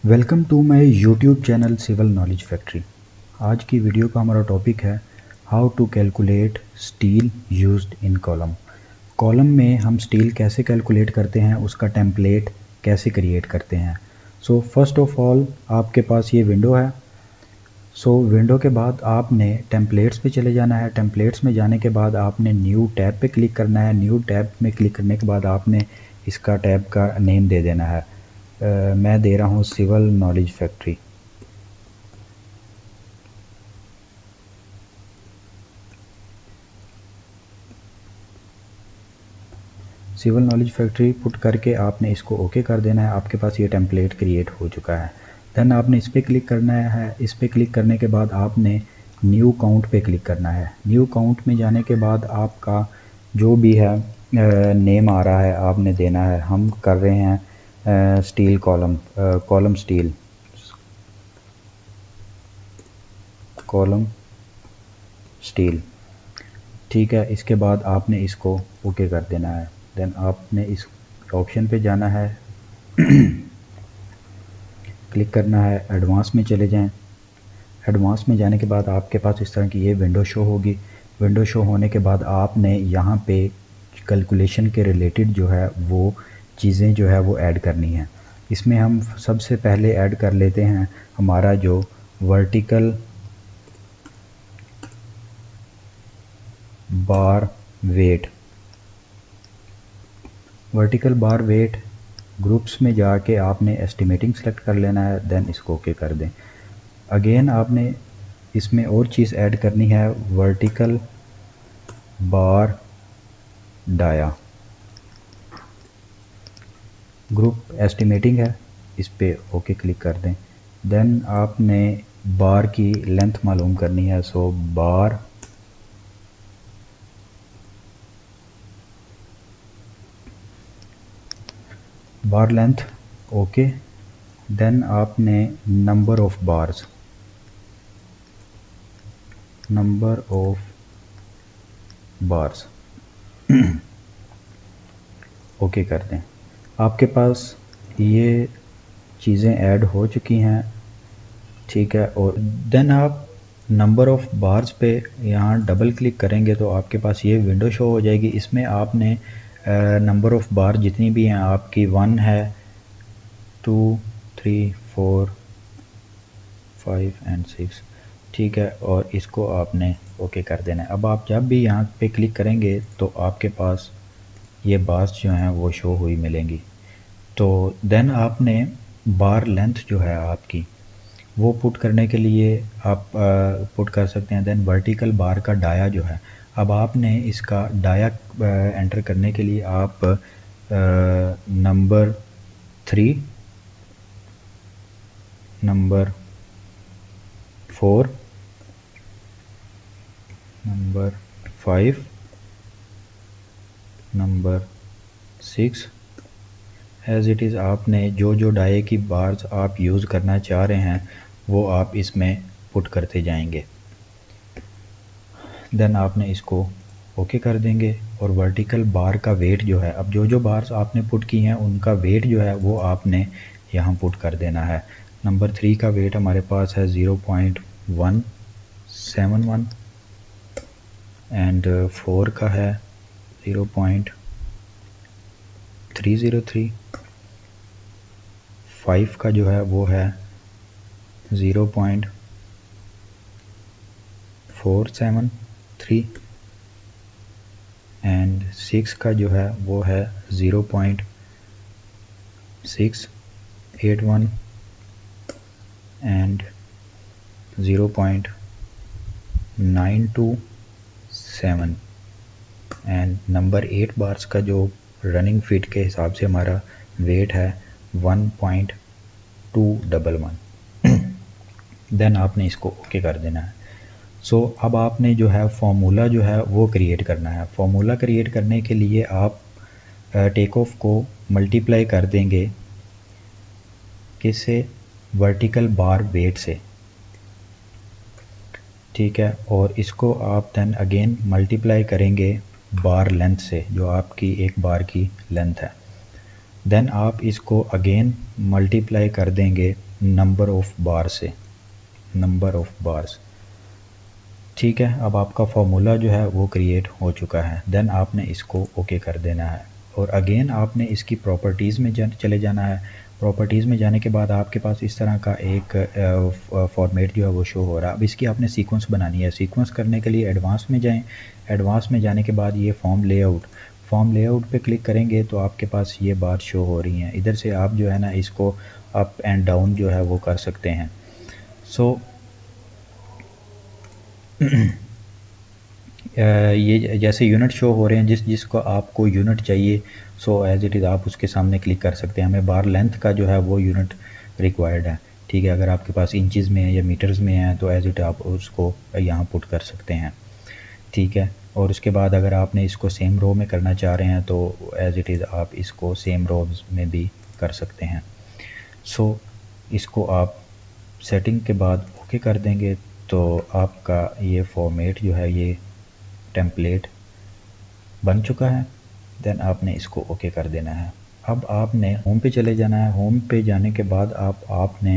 Welcome to my YouTube channel civil knowledge factory. आज की video का हमारा टॉपिक है how to calculate steel used in column. Column में हम स्टील कैसे कैलकुलेट करते हैं, उसका टेम्पलेट कैसे क्रिएट करते हैं। सो फर्स्ट ऑफ ऑल आपके पास ये विंडो है। विंडो के बाद आपने टेम्पलेट्स पे चले जाना है। टेम्पलेट्स में जाने के बाद आपने न्यू टैब पे क्लिक करना है। न्यू टैब में क्लिक करने के बाद आपने इसका टैब का नेम दे देना है। मैं दे रहा हूँ civil knowledge factory. Civil knowledge factory put करके आपने इसको ओके कर देना है। आपके पास ये टेम्पलेट क्रिएट हो चुका है। देन आपने इस पर क्लिक करना है। इस पर क्लिक करने के बाद आपने न्यू काउंट पे क्लिक करना है। न्यू काउंट में जाने के बाद आपका जो भी है नेम आ रहा है आपने देना है। हम कर रहे हैं स्टील कॉलम स्टील ठीक है। इसके बाद आपने इसको ओके कर देना है। देन आपने इस ऑप्शन पे जाना है क्लिक करना है, एडवांस में चले जाएं। एडवांस में जाने के बाद आपके पास इस तरह की ये विंडो शो होगी। विंडो शो होने के बाद आपने यहाँ पे कैलकुलेशन के रिलेटेड जो है वो चीज़ें जो है वो ऐड करनी है। इसमें हम सबसे पहले ऐड कर लेते हैं हमारा जो vertical bar weight. Vertical bar weight groups में जाके आपने एस्टिमेटिंग सेलेक्ट कर लेना है। देन इसको ओके कर दें। अगेन आपने इसमें और चीज़ ऐड करनी है, vertical bar dia. Group estimating है, इस पे ओके क्लिक कर दें। देन आपने बार की लेंथ मालूम करनी है। सो बार लेंथ ओके। देन आपने नंबर ऑफ बार्स ओके कर दें। आपके पास ये चीज़ें ऐड हो चुकी हैं, ठीक है। और देन आप नंबर ऑफ बार्स पे यहाँ डबल क्लिक करेंगे तो आपके पास ये विंडो शो हो जाएगी। इसमें आपने नंबर ऑफ बार जितनी भी हैं आपकी 1 है, 2, 3, 4, 5 एंड 6, ठीक है। और इसको आपने ओके कर देना है। अब आप जब भी यहाँ पे क्लिक करेंगे तो आपके पास ये बार्स जो हैं वो शो हुई मिलेंगी। तो देन आपने बार लेंथ जो है आपकी वो पुट करने के लिए आप पुट कर सकते हैं। देन वर्टिकल बार का डाया जो है, अब आपने इसका डाया एंटर करने के लिए आप number 3, number 4, number 5, number 6 as it is आपने जो जो डाये की बार्स आप यूज़ करना चाह रहे हैं वो आप इसमें पुट करते जाएंगे। देन आपने इसको ओके कर देंगे। और वर्टिकल बार का वेट जो है, अब जो जो बार्स आपने पुट की हैं उनका वेट जो है वो आपने यहाँ पुट कर देना है। नंबर 3 का वेट हमारे पास है 0.171 एंड 4 का है 0.303, 5 का जो है वो है 0.473 एंड 6 का जो है वो है 0.681 एंड 0.927 एंड नंबर 8 बार्स का जो रनिंग फीट के हिसाब से हमारा वेट है 1.211। देन आपने इसको ओके कर देना है। अब आपने जो है फॉर्मूला जो है वो क्रिएट करना है। फॉर्मूला क्रिएट करने के लिए आप टेक ऑफ को मल्टीप्लाई कर देंगे किससे, वर्टिकल बार वेट से, ठीक है। और इसको आप देन अगेन मल्टीप्लाई करेंगे बार लेंथ से, जो आपकी एक बार की लेंथ है। देन आप इसको अगेन मल्टीप्लाई कर देंगे नंबर ऑफ बार से, नंबर ऑफ बार्स। ठीक है, अब आपका फार्मूला जो है वो क्रिएट हो चुका है। देन आपने इसको ओके कर देना है और अगेन आपने इसकी प्रॉपर्टीज़ में चले जाना है। प्रॉपर्टीज़ में जाने के बाद आपके पास इस तरह का एक फॉर्मेट जो है वो शो हो रहा है। अब इसकी आपने सीक्वेंस बनानी है। सीक्वेंस करने के लिए एडवांस में जाएं। एडवांस में जाने के बाद ये फॉर्म लेआउट पे क्लिक करेंगे तो आपके पास ये बात शो हो रही हैं। इधर से आप जो है ना इसको अप एंड डाउन जो है वो कर सकते हैं। सो ये जैसे यूनिट शो हो रहे हैं, जिसको आपको यूनिट चाहिए सो एज इट इज़ आप उसके सामने क्लिक कर सकते हैं। हमें बार लेंथ का जो है वो यूनिट रिक्वायर्ड है। ठीक है, अगर आपके पास इंचज़ में है या मीटर्स में है तो एज इट आप उसको यहाँ पुट कर सकते हैं। ठीक है, और उसके बाद अगर आपने इसको सेम रो में करना चाह रहे हैं तो एज इट इज़ आप इसको सेम रोज में भी कर सकते हैं। सो इसको आप सेटिंग के बाद ओके कर देंगे तो आपका ये फॉर्मेट जो है ये टेम्पलेट बन चुका है। देन आपने इसको ओके कर देना है। अब आपने होम पे चले जाना है। होम पे जाने के बाद आपने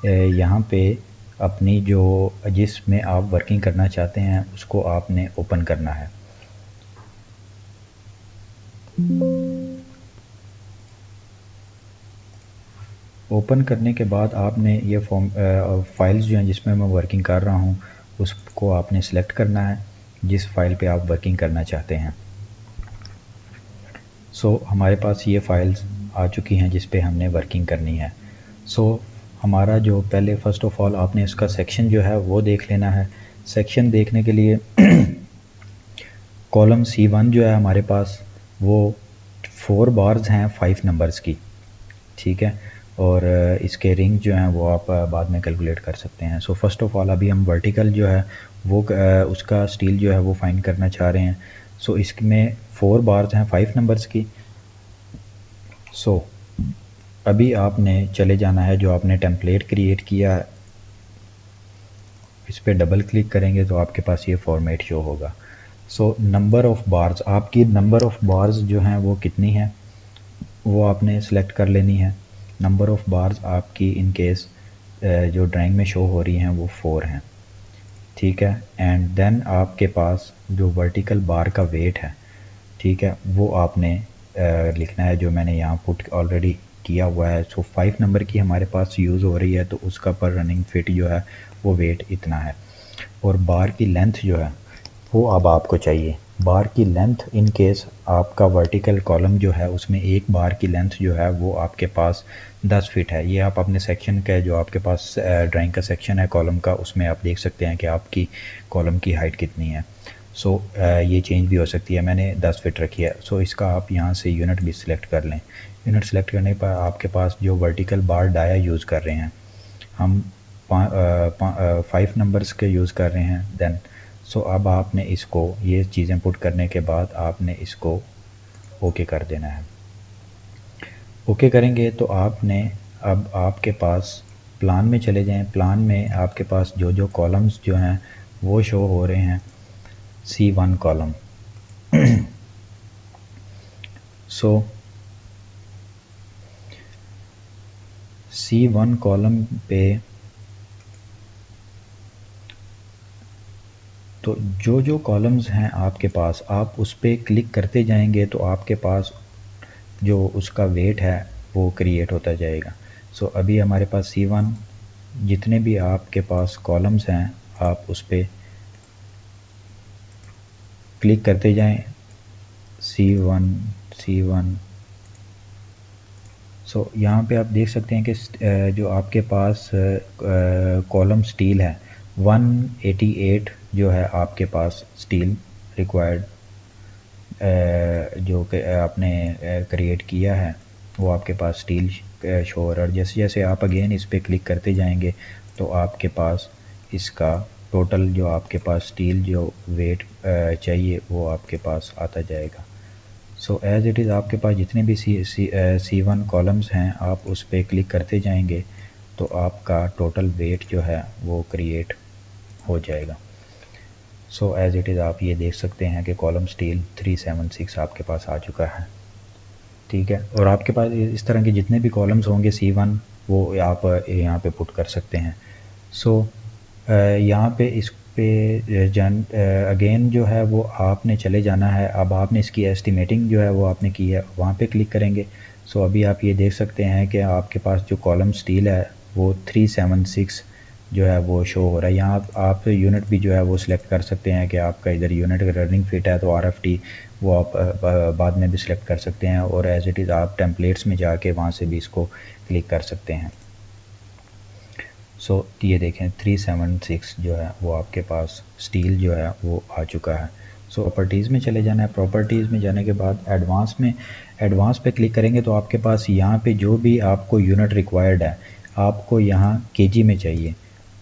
यहाँ पे अपनी जो जिसमें आप वर्किंग करना चाहते हैं उसको आपने ओपन करना है। ओपन करने के बाद आपने ये फाइल्स जो हैं जिसमें मैं वर्किंग कर रहा हूँ उसको आपने सेलेक्ट करना है जिस फाइल पे आप वर्किंग करना चाहते हैं। सो हमारे पास ये फाइल्स आ चुकी हैं जिस पे हमने वर्किंग करनी है। सो हमारा जो पहले फ़र्स्ट ऑफ़ ऑल आपने इसका सेक्शन जो है वो देख लेना है। सेक्शन देखने के लिए कॉलम C1 जो है हमारे पास वो 4 बार्स हैं 5 नंबर्स की। ठीक है, और इसके रिंग जो हैं वो आप बाद में कैलकुलेट कर सकते हैं। सो फर्स्ट ऑफ़ ऑल अभी हम वर्टिकल जो है वो उसका स्टील जो है वो फाइंड करना चाह रहे हैं। सो इसमें 4 बार्स हैं 5 नंबर्स की। सो अभी आपने चले जाना है जो आपने टेम्पलेट क्रिएट किया है, इस पर डबल क्लिक करेंगे तो आपके पास ये फॉर्मेट शो होगा। सो नंबर ऑफ़ बार्स, आपकी नंबर ऑफ़ बार्स जो हैं वो कितनी है वो आपने सेलेक्ट कर लेनी है। नंबर ऑफ़ बार्स आपकी इन केस जो ड्राइंग में शो हो रही हैं वो 4 हैं। ठीक है, एंड देन आपके पास जो वर्टिकल बार का वेट है, ठीक है, वो आपने लिखना है जो मैंने यहाँ पुट ऑलरेडी किया हुआ है। सो 5 नंबर की हमारे पास यूज़ हो रही है तो उसका पर रनिंग फिट जो है वो वेट इतना है। और बार की लेंथ जो है वो अब आपको चाहिए। बार की लेंथ इन केस आपका वर्टिकल कॉलम जो है उसमें एक बार की लेंथ जो है वो आपके पास 10 फीट है। ये आप अपने सेक्शन का जो आपके पास ड्राइंग का सेक्शन है कॉलम का उसमें आप देख सकते हैं कि आपकी कॉलम की हाइट कितनी है। सो ये चेंज भी हो सकती है, मैंने 10 फीट रखी है। सो इसका आप यहाँ से यूनिट भी सिलेक्ट कर लें। यूनिट सेलेक्ट करने पर आपके पास जो वर्टिकल बार डाया यूज़ कर रहे हैं हम 5 नंबर्स के यूज़ कर रहे हैं। देन सो अब आपने इसको ये चीज़ें पुट करने के बाद आपने इसको ओके कर देना है। ओके करेंगे तो आपने अब आपके पास प्लान में चले जाएं। प्लान में आपके पास जो जो कॉलम्स जो हैं वो शो हो रहे हैं C1 कॉलम। सो C1 कॉलम पे तो जो जो कॉलम्स हैं आपके पास आप उस पर क्लिक करते जाएंगे तो आपके पास जो उसका वेट है वो क्रिएट होता जाएगा। सो अभी हमारे पास C1 जितने भी आपके पास कॉलम्स हैं आप उस पर क्लिक करते जाएं C1। सो यहाँ पे आप देख सकते हैं कि जो आपके पास कॉलम स्टील है 188 जो है आपके पास स्टील रिक्वायर्ड जो कि आपने क्रिएट किया है वो आपके पास स्टील शो हो रहा है। और जैसे जैसे आप अगेन इस पर क्लिक करते जाएंगे तो आपके पास इसका टोटल जो आपके पास स्टील जो वेट चाहिए वो आपके पास आता जाएगा। सो एज इट इज़ आपके पास जितने भी C1 कॉलम्स हैं आप उस पर क्लिक करते जाएंगे तो आपका टोटल वेट जो है वो क्रिएट हो जाएगा। सो एज इट इज़ आप ये देख सकते हैं कि कॉलम स्टील 376 आपके पास आ चुका है। ठीक है, और आपके पास इस तरह के जितने भी कॉलम्स होंगे C1 वो आप यहाँ पे पुट कर सकते हैं। सो यहाँ पे इस पे अगेन जो है वो आपने चले जाना है। अब आपने इसकी एस्टिमेटिंग जो है वो आपने की है, वहाँ पे क्लिक करेंगे। सो अभी आप ये देख सकते हैं कि आपके पास जो कॉलम स्टील है वो 376 जो है वो शो हो रहा है। यहाँ आप यूनिट भी जो है वो सिलेक्ट कर सकते हैं कि आपका इधर यूनिट रनिंग फिट है तो RFT वो आप बाद में भी सिलेक्ट कर सकते हैं, और एज इट इज़ आप टेम्पलेट्स में जाके वहाँ से भी इसको क्लिक कर सकते हैं। सो ये देखें 376 जो है वो आपके पास स्टील जो है वो आ चुका है। सो प्रॉपर्टीज़ में चले जाना है। प्रॉपर्टीज़ में जाने के बाद एडवांस पे क्लिक करेंगे तो आपके पास यहाँ पे जो भी आपको यूनिट रिक्वायर्ड है आपको यहाँ केजी में चाहिए।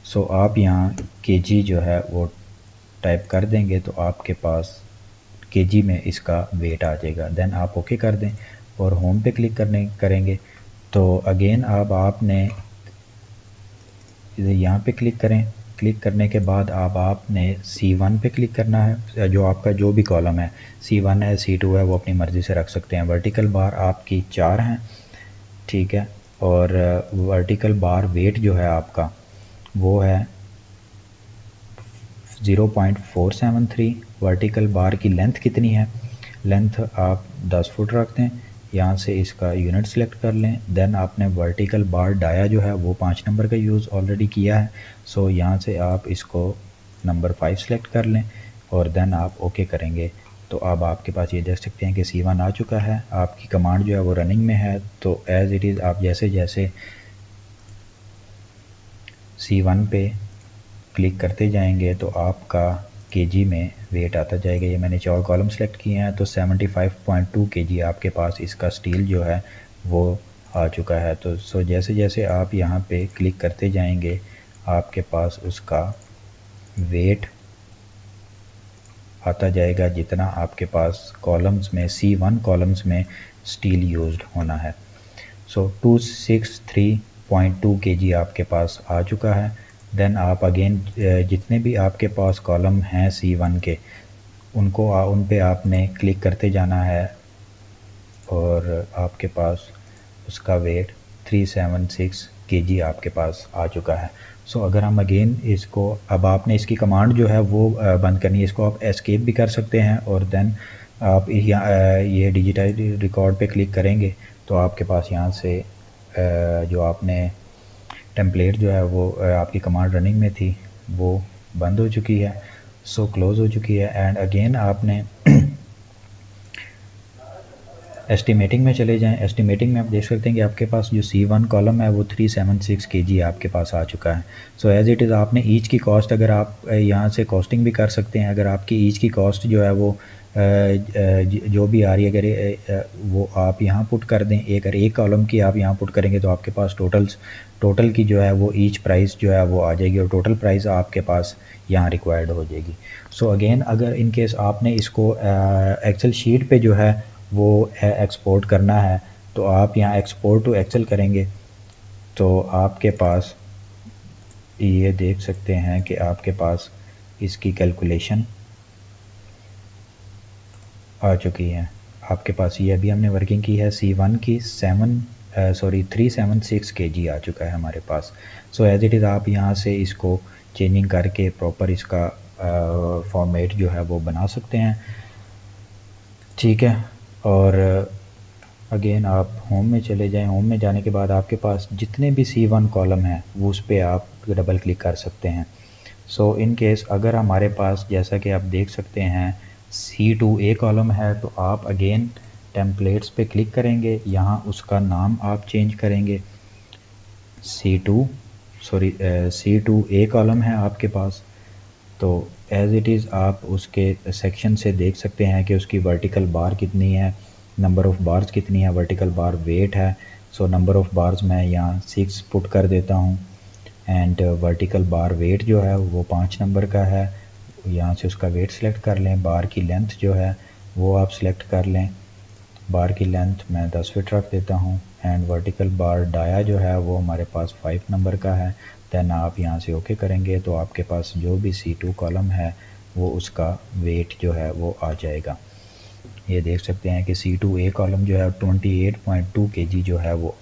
सो आप यहाँ केजी जो है वो टाइप कर देंगे तो आपके पास केजी में इसका वेट आ जाएगा। देन आप ओके कर दें और होम पे क्लिक करेंगे तो अगेन अब आपने यहाँ पे क्लिक करें। क्लिक करने के बाद अब आपने C1 पे क्लिक करना है। जो आपका जो भी कॉलम है C1 है C2 है वो अपनी मर्ज़ी से रख सकते हैं। वर्टिकल बार आपकी 4 हैं, ठीक है, और वर्टिकल बार वेट जो है आपका वो है 0.473। वर्टिकल बार की लेंथ कितनी है, लेंथ आप 10 फुट रख दें। यहाँ से इसका यूनिट सेलेक्ट कर लें। देन आपने वर्टिकल बार डाया जो है वो 5 नंबर का यूज़ ऑलरेडी किया है। सो यहाँ से आप इसको नंबर 5 सेलेक्ट कर लें और देन आप ओके करेंगे तो अब आपके पास ये देख सकते हैं कि C1 आ चुका है। आपकी कमांड जो है वो रनिंग में है। तो एज़ इट इज़ आप जैसे जैसे C1 पे क्लिक करते जाएंगे तो आपका केजी में वेट आता जाएगा। ये मैंने 4 कॉलम सेलेक्ट किए हैं तो 75.2 केजी आपके पास इसका स्टील जो है वो आ चुका है। तो सो जैसे जैसे आप यहाँ पे क्लिक करते जाएंगे आपके पास उसका वेट आता जाएगा जितना आपके पास कॉलम्स में C1 कॉलम्स में स्टील यूज्ड होना है। सो 263.2 केजी आपके पास आ चुका है। देन आप अगेन जितने भी आपके पास कॉलम हैं C1 के उन पे आपने क्लिक करते जाना है और आपके पास उसका वेट 376 केजी आपके पास आ चुका है। सो अगर हम अगेन इसको अब आपने इसकी कमांड जो है वो बंद करनी है। इसको आप एस्केप भी कर सकते हैं और देन आप ये डिजिटाइज रिकॉर्ड पे क्लिक करेंगे तो आपके पास यहाँ से जो आपने टेम्पलेट जो है वो आपकी कमांड रनिंग में थी वो बंद हो चुकी है। सो क्लोज़ हो चुकी है। एंड अगेन आपने एस्टिमेटिंग में चले जाएं। एस्टिमेटिंग में आप देख सकते हैं कि आपके पास जो C1 कॉलम है वो 376 केजी आपके पास आ चुका है। सो एज़ इट इज़ आपने ईच की कॉस्ट अगर आप यहाँ से कॉस्टिंग भी कर सकते हैं। अगर आपकी ईच की कॉस्ट जो है वो जो भी आ रही है अगर वो आप यहाँ पुट कर दें। अगर एक कॉलम की आप यहाँ पुट करेंगे तो आपके पास टोटल की जो है वो ईच प्राइस जो है वो आ जाएगी और टोटल प्राइस आपके पास यहाँ रिक्वायर्ड हो जाएगी। सो अगेन अगर इन केस आपने इसको एक्सेल शीट पे जो है वो एक्सपोर्ट करना है तो आप यहाँ एक्सपोर्ट टू एक्सेल करेंगे तो आपके पास ये देख सकते हैं कि आपके पास इसकी कैलकुलेशन आ चुकी है। आपके पास ये अभी हमने वर्किंग की है C1 की 376 केजी आ चुका है हमारे पास। सो एज इट इज़ आप यहाँ से इसको चेंजिंग करके प्रॉपर इसका फॉर्मेट जो है वो बना सकते हैं, ठीक है। और अगेन आप होम में चले जाएं। होम में जाने के बाद आपके पास जितने भी C1 कॉलम है वो उस पर आप डबल क्लिक कर सकते हैं। सो इन केस अगर हमारे पास जैसा कि आप देख सकते हैं C2A कॉलम है तो आप अगेन टेम्पलेट्स पे क्लिक करेंगे। यहाँ उसका नाम आप चेंज करेंगे। C2A कॉलम है आपके पास तो एज़ इट इज़ आप उसके सेक्शन से देख सकते हैं कि उसकी वर्टिकल बार कितनी है, नंबर ऑफ़ बार्स कितनी है, वर्टिकल बार वेट है। सो नंबर ऑफ़ बार्स मैं यहाँ 6 पुट कर देता हूँ एंड वर्टिकल बार वेट जो है वो 5 नंबर का है। यहाँ से उसका वेट सेलेक्ट कर लें। बार की लेंथ जो है वो आप सेलेक्ट कर लें। बार की लेंथ मैं 10 फीट रख देता हूँ एंड वर्टिकल बार डाया जो है वो हमारे पास 5 नंबर का है। देन आप यहाँ से ओके करेंगे तो आपके पास जो भी C2 कॉलम है वो उसका वेट जो है वो आ जाएगा। ये देख सकते हैं कि C2A कॉलम जो है 28.2 kg जो है वो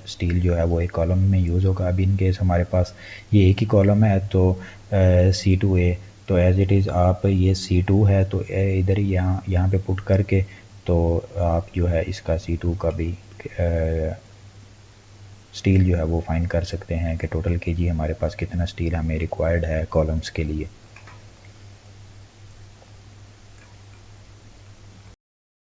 स्टील जो है वो एक कॉलम में यूज़ होगा। अभी इन केस हमारे पास ये एक ही कॉलम है तो C2A, तो एज इट इज़ आप ये C2 है तो इधर ही यहाँ पे पुट करके तो आप जो है इसका C2 का भी स्टील जो है वो फाइंड कर सकते हैं कि टोटल केजी हमारे पास कितना स्टील हमें रिक्वायर्ड है कॉलम्स के लिए।